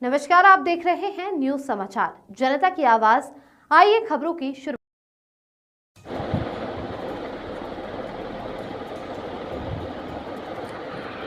नमस्कार, आप देख रहे हैं न्यूज समाचार जनता की आवाज। आइए खबरों की शुरू।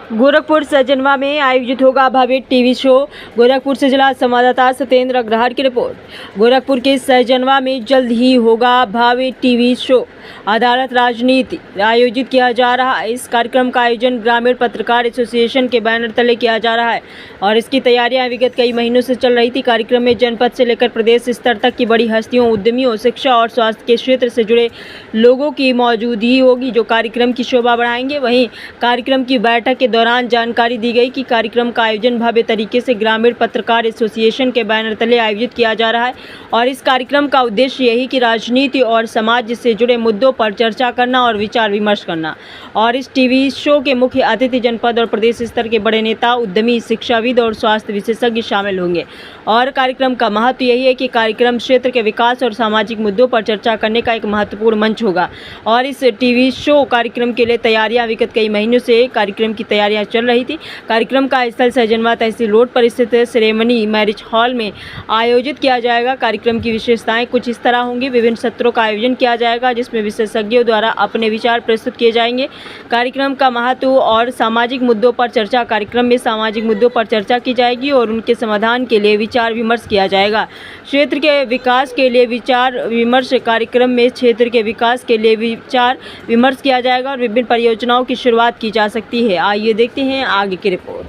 गोरखपुर सजनवा में आयोजित होगा भव्य टीवी शो। गोरखपुर से जिला संवाददाता सत्येंद्र अग्रहार की रिपोर्ट। गोरखपुर के सजनवा में जल्द ही होगा भव्य टीवी शो अदालत राजनीति आयोजित किया जा रहा है। इस कार्यक्रम का आयोजन ग्रामीण पत्रकार एसोसिएशन के बैनर तले किया जा रहा है और इसकी तैयारियां विगत कई महीनों से चल रही थी। कार्यक्रम में जनपद से लेकर प्रदेश स्तर तक की बड़ी हस्तियों, उद्यमियों, शिक्षा और स्वास्थ्य के क्षेत्र से जुड़े लोगों की मौजूदगी होगी जो कार्यक्रम की शोभा बढ़ाएंगे। वहीं कार्यक्रम की बैठक के दौरान जानकारी दी गई कि कार्यक्रम का आयोजन भव्य तरीके से ग्रामीण पत्रकार एसोसिएशन के बैनर तले आयोजित किया जा रहा है और इस कार्यक्रम का उद्देश्य यही कि राजनीति और समाज से जुड़े मुद्दों पर चर्चा करना और विचार विमर्श करना। और इस टीवी शो के मुख्य अतिथि जनपद और प्रदेश स्तर के बड़े नेता, उद्यमी, शिक्षाविद और स्वास्थ्य विशेषज्ञ शामिल होंगे। और कार्यक्रम का महत्व यही है कि कार्यक्रम क्षेत्र के विकास और सामाजिक मुद्दों पर चर्चा करने का एक महत्वपूर्ण मंच होगा। और इस टीवी शो कार्यक्रम के लिए तैयारियां विगत कई महीनों से कार्यक्रम की तैयारियां चल रही थी। कार्यक्रम का स्थल सजनवा तहसील रोड पर स्थित सेरेमनी मैरिज हॉल में आयोजित किया जाएगा। कार्यक्रम की विशेषताएं कुछ इस तरह होंगी। विभिन्न सत्रों का आयोजन किया जाएगा जिसमें विशेषज्ञों द्वारा अपने विचार प्रस्तुत किए जाएंगे। कार्यक्रम का महत्व और सामाजिक मुद्दों पर चर्चा। कार्यक्रम में सामाजिक मुद्दों पर चर्चा की जाएगी और उनके समाधान के लिए विचार विमर्श किया जाएगा। क्षेत्र के विकास के लिए विचार विमर्श। कार्यक्रम में क्षेत्र के विकास के लिए विचार विमर्श किया जाएगा और विभिन्न परियोजनाओं की शुरुआत की जा सकती है। आइए देखते हैं आगे की रिपोर्ट।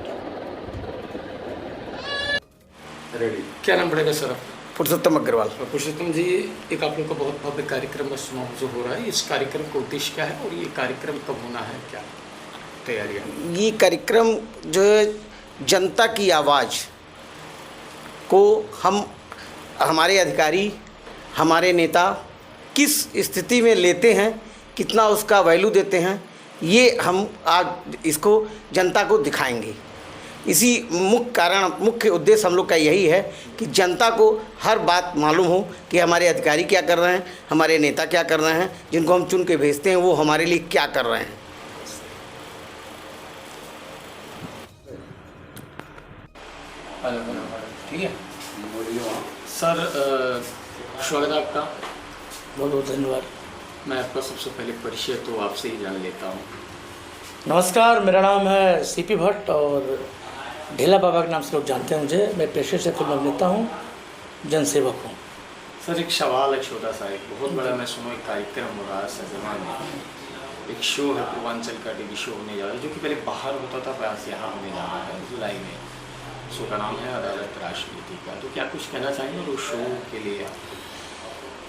क्या नाम पड़ेगा सर? पुरुषोत्तम अग्रवाल। पुरुषोत्तम जी, एक आप लोग का बहुत भव्य कार्यक्रम जो हो रहा है, इस कार्यक्रम का उद्देश्य क्या है और ये कार्यक्रम कब होना है, क्या तैयारियाँ? ये कार्यक्रम जो है जनता की आवाज़ को हमारे अधिकारी, हमारे नेता किस स्थिति में लेते हैं, कितना उसका वैल्यू देते हैं, ये हम आज इसको जनता को दिखाएंगे। इसी मुख्य उद्देश्य हम लोग का यही है कि जनता को हर बात मालूम हो कि हमारे अधिकारी क्या कर रहे हैं, हमारे नेता क्या कर रहे हैं, जिनको हम चुन के भेजते हैं वो हमारे लिए क्या कर रहे हैं। ठीक है सर, स्वागत है आपका। बहुत बहुत धन्यवाद। मैं आपका सबसे पहले परिचय तो आपसे ही जान लेता हूँ। नमस्कार, मेरा नाम है सीपी भट्ट और ढेला बाबा के नाम से लोग जानते हैं मुझे। मैं पेशे से फिल्म अभिनेता हूँ, जनसेवक हूँ। सर एक सवाल है छोटा सा, एक बहुत बड़ा मैं सुनो एक कार्यक्रम हो रहा है सजनवा में, एक शो है, पूर्वांचल का टीवी शो होने जा रहा है जो कि पहले बाहर होता था, प्रयास यहाँ होने जा रहा है जुलाई में। शो का नाम है अदालत राजनीति का। तो क्या कुछ कहना चाहेंगे और उस शो के लिए?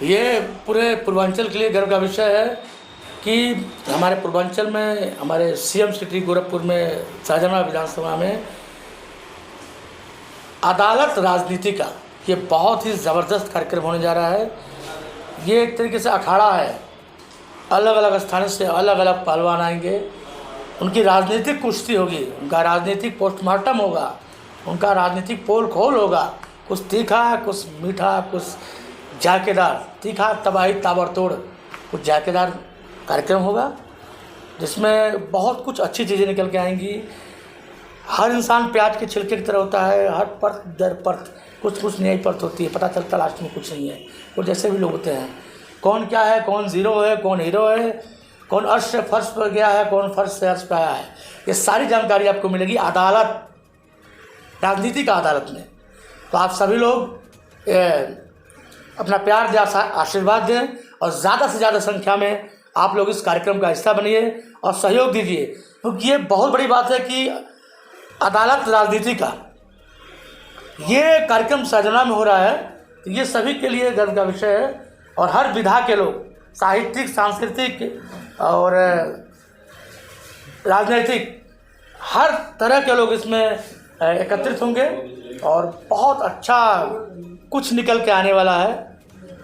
ये पूरे पूर्वांचल के लिए गर्व का विषय है कि हमारे पूर्वांचल में, हमारे सीएम सिटी गोरखपुर में, सजनवा विधानसभा में अदालत राजनीति का ये बहुत ही ज़बरदस्त कार्यक्रम होने जा रहा है। ये एक तरीके से अखाड़ा है। अलग अलग स्थानों से अलग अलग पहलवान आएंगे, उनकी राजनीतिक कुश्ती होगी, उनका राजनीतिक पोस्टमार्टम होगा, उनका राजनीतिक पोल खोल होगा। कुछ तीखा, कुछ मीठा, कुछ जायकेदार। तीखा तबाही ताबड़तोड़, कुछ जायकेदार कार्यक्रम होगा जिसमें बहुत कुछ अच्छी चीज़ें निकल के आएंगी। हर इंसान प्याज के छिलके की तरह होता है, हर परत दर परत कुछ नई परत होती है, पता चलता लास्ट में कुछ नहीं है। वो जैसे भी लोग होते हैं, कौन क्या है, कौन ज़ीरो है, कौन हीरो है, कौन अर्श से फर्श पर गया है, कौन फर्श से अर्श पर आया है, ये सारी जानकारी आपको मिलेगी अदालत राजनीति का अदालत में। तो आप सभी लोग अपना प्यार दें, आशीर्वाद दें और ज़्यादा से ज़्यादा संख्या में आप लोग इस कार्यक्रम का हिस्सा बनिए और सहयोग दीजिए, क्योंकि ये बहुत बड़ी बात है कि अदालत राजनीति का ये कार्यक्रम सजनवा में हो रहा है। तो ये सभी के लिए गर्व का विषय है और हर विधा के लोग, साहित्यिक, सांस्कृतिक और राजनीतिक, हर तरह के लोग इसमें एकत्रित होंगे और बहुत अच्छा कुछ निकल के आने वाला है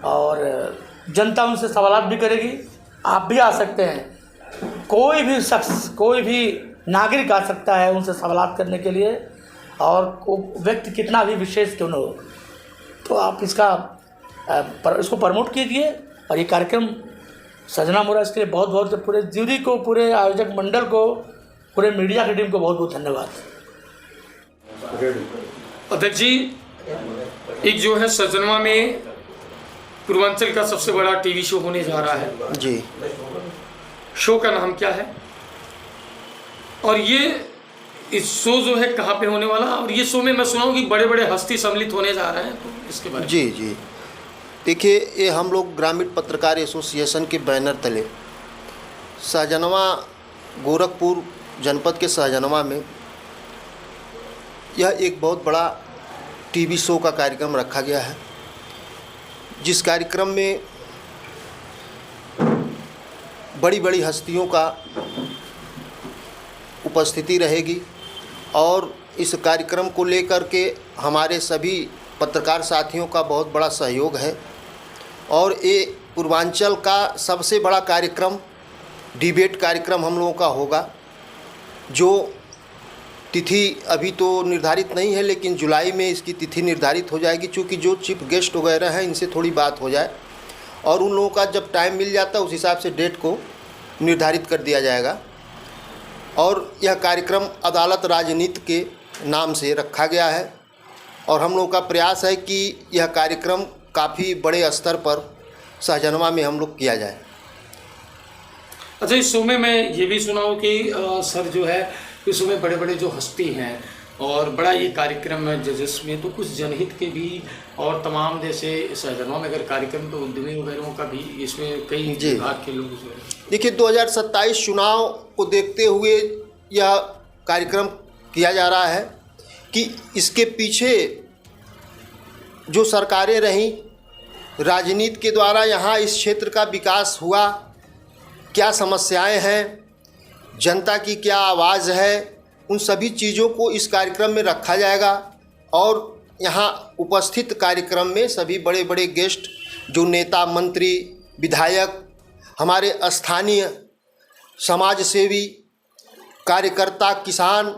और जनता उनसे सवालात भी करेगी। आप भी आ सकते हैं, कोई भी शख्स, कोई भी नागरिक आ सकता है उनसे सवालात करने के लिए, और व्यक्ति कितना भी विशेष क्यों न हो। तो आप इसको प्रमोट कीजिए और ये कार्यक्रम सजना मोरा इसके लिए बहुत बहुत पूरे ज्यूरी को, पूरे आयोजक मंडल को, पूरे मीडिया की टीम को बहुत बहुत धन्यवाद। अध्यक्ष जी, एक जो है सजनवा में पूर्वांचल का सबसे बड़ा टीवी शो होने जा रहा है जी। शो का नाम क्या है और ये इस शो जो है कहाँ पे होने वाला, और ये शो में मैं सुना हूँ कि बड़े बड़े हस्ती सम्मिलित होने जा रहे हैं, तो इसके बारे में। जी जी, देखिए, ये हम लोग ग्रामीण पत्रकार एसोसिएशन के बैनर तले सहजनवा गोरखपुर जनपद के सहजनवा में यह एक बहुत बड़ा टीवी शो का कार्यक्रम रखा गया है, जिस कार्यक्रम में बड़ी बड़ी हस्तियों का उपस्थिति रहेगी और इस कार्यक्रम को लेकर के हमारे सभी पत्रकार साथियों का बहुत बड़ा सहयोग है। और ये पूर्वांचल का सबसे बड़ा कार्यक्रम डिबेट कार्यक्रम हम लोगों का होगा, जो तिथि अभी तो निर्धारित नहीं है, लेकिन जुलाई में इसकी तिथि निर्धारित हो जाएगी, चूँकि जो चीफ गेस्ट वगैरह हैं इनसे थोड़ी बात हो जाए और उन लोगों का जब टाइम मिल जाता है उस हिसाब से डेट को निर्धारित कर दिया जाएगा। और यह कार्यक्रम अदालत राजनीति के नाम से रखा गया है और हम लोगों का प्रयास है कि यह कार्यक्रम काफ़ी बड़े स्तर पर सहजनवा में हम लोग किया जाए। अच्छा, इस शो में मैं ये भी सुना हूँ कि सर जो है इस शो में बड़े बड़े जो हस्ती हैं और बड़ा ये कार्यक्रम है जजेस में, तो कुछ जनहित के भी और तमाम जैसे सहजनवा में अगर कार्यक्रम तो उद्यमी वगैरह का भी इसमें कई विभाग के लोग जो है। देखिए, 2027 चुनाव को देखते हुए यह कार्यक्रम किया जा रहा है कि इसके पीछे जो सरकारें रहीं, राजनीति के द्वारा यहाँ इस क्षेत्र का विकास हुआ, क्या समस्याएं हैं, जनता की क्या आवाज़ है, उन सभी चीज़ों को इस कार्यक्रम में रखा जाएगा। और यहाँ उपस्थित कार्यक्रम में सभी बड़े बड़े गेस्ट जो नेता, मंत्री, विधायक, हमारे स्थानीय समाज सेवी, कार्यकर्ता, किसान,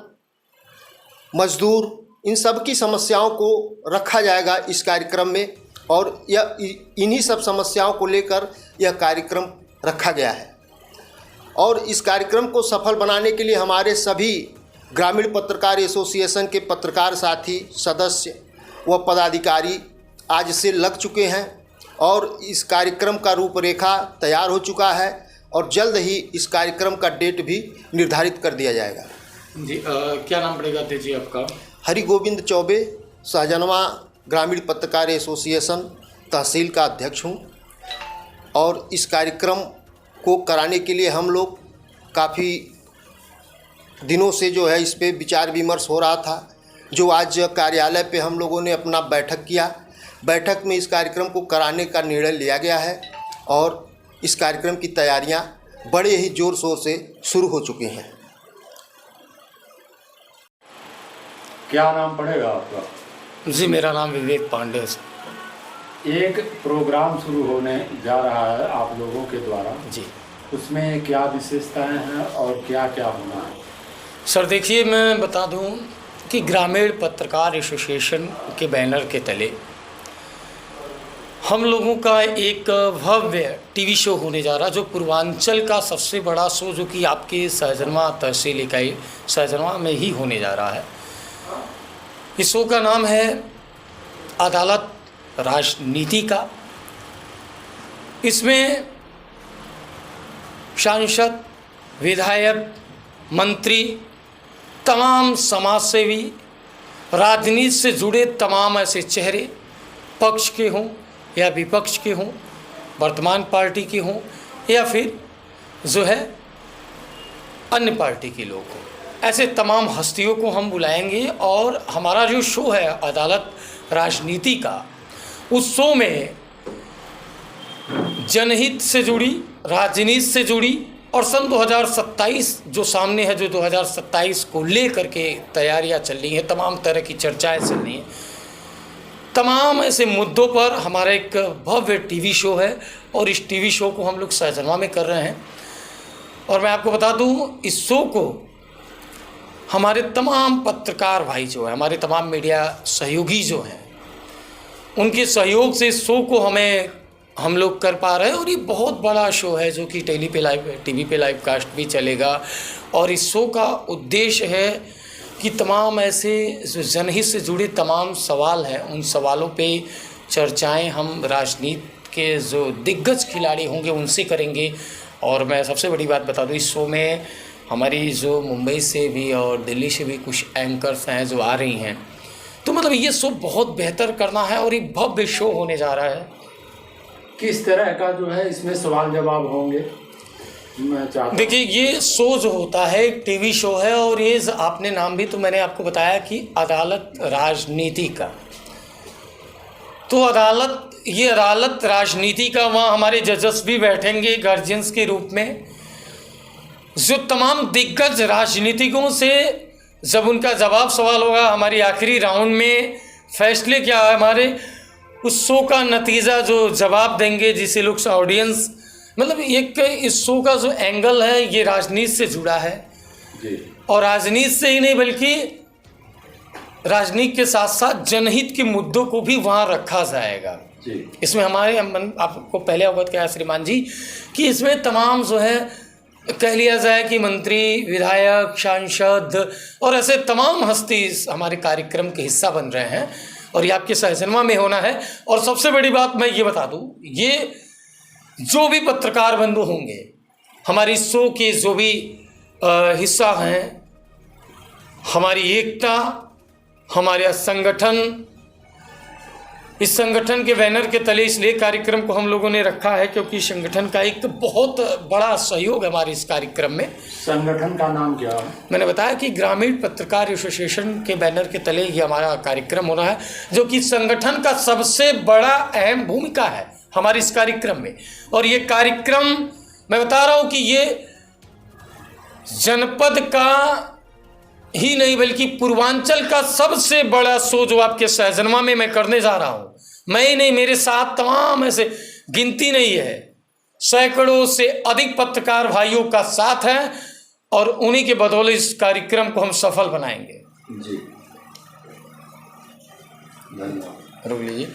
मजदूर, इन सब की समस्याओं को रखा जाएगा इस कार्यक्रम में और यह इन्हीं सब समस्याओं को लेकर यह कार्यक्रम रखा गया है। और इस कार्यक्रम को सफल बनाने के लिए हमारे सभी ग्रामीण पत्रकार एसोसिएशन के पत्रकार साथी, सदस्य व पदाधिकारी आज से लग चुके हैं और इस कार्यक्रम का रूपरेखा तैयार हो चुका है और जल्द ही इस कार्यक्रम का डेट भी निर्धारित कर दिया जाएगा। जी, क्या नाम पड़ेगा जी आपका? हरि गोविंद चौबे, सहजनवा ग्रामीण पत्रकार एसोसिएशन तहसील का अध्यक्ष हूँ। और इस कार्यक्रम को कराने के लिए हम लोग काफ़ी दिनों से जो है इस पे विचार विमर्श हो रहा था, जो आज कार्यालय पे हम लोगों ने अपना बैठक किया। बैठक में इस कार्यक्रम को कराने का निर्णय लिया गया है और इस कार्यक्रम की तैयारियां बड़े ही ज़ोर शोर से शुरू हो चुकी हैं। क्या नाम पड़ेगा आपका? जी, मेरा नाम विवेक पांडे है। एक प्रोग्राम शुरू होने जा रहा है आप लोगों के द्वारा जी, उसमें क्या विशेषताएं हैं और क्या क्या होना है? सर देखिए, मैं बता दूं कि ग्रामीण पत्रकार एसोसिएशन के बैनर के तले हम लोगों का एक भव्य टीवी शो होने जा रहा है, जो पूर्वांचल का सबसे बड़ा शो, जो कि आपके सहजनवा तहसील इकाई सहजनवा में ही होने जा रहा है। इस शो का नाम है अदालत राजनीति का। इसमें सांसद, विधायक, मंत्री, तमाम समाजसेवी, राजनीति से जुड़े तमाम ऐसे चेहरे, पक्ष के हों या विपक्ष के हों, वर्तमान पार्टी के हों या फिर जो है अन्य पार्टी के लोग हों, ऐसे तमाम हस्तियों को हम बुलाएंगे। और हमारा जो शो है अदालत राजनीति का, उस शो में जनहित से जुड़ी, राजनीति से जुड़ी और सन 2027 जो सामने है, जो 2027 को लेकर के तैयारियां चल रही हैं, तमाम तरह की चर्चाएं चल रही हैं, तमाम ऐसे मुद्दों पर हमारा एक भव्य टीवी शो है और इस टीवी शो को हम लोग सहजनवा में कर रहे हैं। और मैं आपको बता दूं, इस शो को हमारे तमाम पत्रकार भाई जो है, हमारे तमाम मीडिया सहयोगी जो हैं, उनके सहयोग से इस शो को हम लोग कर पा रहे हैं। और ये बहुत बड़ा शो है जो कि टीवी पे लाइव कास्ट भी चलेगा। और इस शो का उद्देश्य है कि तमाम ऐसे जो जनहित से जुड़े तमाम सवाल हैं, उन सवालों पे चर्चाएं हम राजनीति के जो दिग्गज खिलाड़ी होंगे उनसे करेंगे। और मैं सबसे बड़ी बात बता दूं, इस शो में हमारी जो मुंबई से भी और दिल्ली से भी कुछ एंकर्स हैं जो आ रही हैं, तो मतलब ये शो बहुत बेहतर करना है और एक भव्य शो होने जा रहा है। किस तरह का जो है इसमें सवाल जवाब होंगे, मैं चाहता देखिए, ये शो जो होता है एक टीवी शो है और ये आपने नाम भी तो मैंने आपको बताया कि अदालत राजनीति का, तो अदालत राजनीति का, वहाँ हमारे जजेस भी बैठेंगे गार्जियंस के रूप में, जो तमाम दिग्गज राजनीतिकों से जब उनका जवाब सवाल होगा हमारी आखिरी राउंड में फैसले क्या है हमारे, उस शो का नतीजा जो जवाब देंगे, जिसे लोग ऑडियंस, मतलब एक इस शो का जो एंगल है ये राजनीति से जुड़ा है जी। और राजनीति से ही नहीं बल्कि राजनीति के साथ साथ जनहित के मुद्दों को भी वहाँ रखा जाएगा जी। इसमें हमारे आपको पहले अवगत किया श्रीमान जी कि इसमें तमाम जो है कह लिया जाए कि मंत्री, विधायक, सांसद और ऐसे तमाम हस्ती हमारे कार्यक्रम के हिस्सा बन रहे हैं और ये आपके सहजनवा में होना है। और सबसे बड़ी बात मैं ये बता दूं, ये जो भी पत्रकार बंधु होंगे, हमारी शो के जो भी हिस्सा हैं, हमारी एकता, हमारे संगठन, इस संगठन के बैनर के तले इसलिए कार्यक्रम को हम लोगों ने रखा है क्योंकि संगठन का एक तो बहुत बड़ा सहयोग है हमारे इस कार्यक्रम में। संगठन का नाम क्या है? मैंने बताया कि ग्रामीण पत्रकार एसोसिएशन के बैनर के तले ये हमारा कार्यक्रम होना है, जो कि संगठन का सबसे बड़ा अहम भूमिका है हमारे इस कार्यक्रम में। और ये कार्यक्रम मैं बता रहा हूँ कि ये जनपद का ही नहीं बल्कि पूर्वांचल का सबसे बड़ा शो जो आपके सहजनवा में मैं करने जा रहा हूँ। मैं ही नहीं, मेरे साथ तमाम ऐसे गिनती नहीं है, सैकड़ों से अधिक पत्रकार भाइयों का साथ है और उन्हीं के बदौलत इस कार्यक्रम को हम सफल बनाएंगे। जी, धन्यवाद। रुक लीजिए।